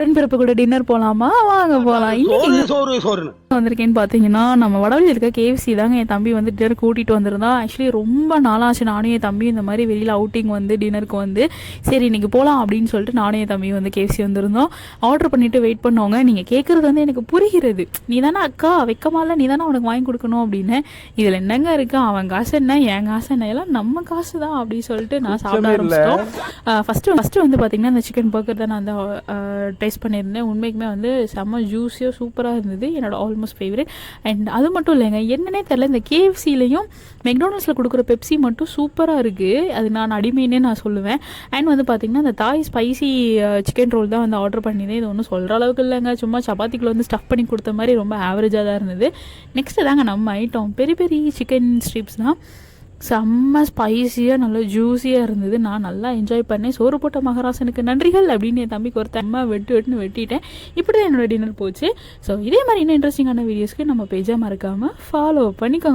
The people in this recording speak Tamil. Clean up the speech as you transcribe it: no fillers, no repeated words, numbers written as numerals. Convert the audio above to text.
உடன்பிறப்பு கூட டின்னர் போலாமா? வாங்க போலாம். இன்னைக்கு வந்திருக்கேன்னு பார்த்தீங்கன்னா, நம்ம வடவழியில் இருக்க கேஎஃப்சி தாங்க என் தம்பி வந்து டின்னர் கூட்டிகிட்டு வந்திருந்தான். ஆக்சுவலி ரொம்ப நாளாச்சு நானும் என் தம்பி இந்த மாதிரி வெளியில் அவுட்டிங் வந்து டின்னருக்கு வந்து சரி இன்றைக்கி போகலாம் அப்படின்னு சொல்லிட்டு நானும் என் தம்பி வந்து கேஎஃப்சி வந்திருந்தோம். ஆர்டர் பண்ணிவிட்டு வெயிட் பண்ணவங்க. நீங்கள் கேட்குறது வந்து எனக்கு புரிகிறது. நீ தானே அக்கா வைக்கமால நீ தானே அவனுக்கு வாங்கி கொடுக்கணும் அப்படின்னு. இதில் என்னங்க இருக்குது, அவன் காசு என்ன என் காசு என்ன எல்லாம் நம்ம காசு தான் அப்படின்னு சொல்லிட்டு நான் சாப்பிட ஆரம்பிச்சிட்டோம். ஃபஸ்ட்டு வந்து பார்த்திங்கன்னா இந்த சிக்கன் பர்கர் தான் நான் வந்து டேஸ்ட் பண்ணியிருந்தேன். உண்மைக்குமே வந்து செம்ம ஜூஸியாக சூப்பராக இருந்தது. என்னோட ஆல்மோஸ்ட் ஃபேவரட். அண்ட் அது மட்டும் இல்லைங்க, என்னன்னே தெரில, இந்த கேஎஃப்சிலையும் மெக்டானல்ட்ஸில் கொடுக்குற பெப்சி மட்டும் சூப்பராக இருக்குது. அது நான் அடிமைன்னே நான் சொல்லுவேன். அண்ட் வந்து பார்த்திங்கன்னா இந்த தாய் ஸ்பைசி சிக்கன் ரோல் தான் வந்து ஆர்டர் பண்ணியிருந்தேன். இது ஒன்றும் சொல்கிற அளவுக்கு இல்லைங்க, சும்மா சப்பாத்திக்குள்ள வந்து ஸ்டஃப் பண்ணி கொடுத்த மாதிரி ரொம்ப ஆவரேஜாக தான் இருந்தது. நெக்ஸ்ட்டு தாங்க நம்ம ஐட்டம் பெரிய பெரிய சிக்கன் ஸ்ட்ரிப்ஸ் தான். செம்ம ஸ்பைஸியாக நல்லா ஜூஸியாக இருந்தது. நான் நல்லா என்ஜாய் பண்ணேன். சோறு போட்ட மகராசனுக்கு நன்றிகள் அப்படின்னு என் தம்பிக்கு ஒரு தம்மா வெட்டுன்னு வெட்டிட்டேன். இப்படி தான் என்னோடய டின்னர் போச்சு. ஸோ இதே மாதிரி இன்னும் இன்ட்ரெஸ்டிங்கான வீடியோஸ்க்கு நம்ம பேஜாக மறக்காமல் ஃபாலோ பண்ணிக்கோங்க.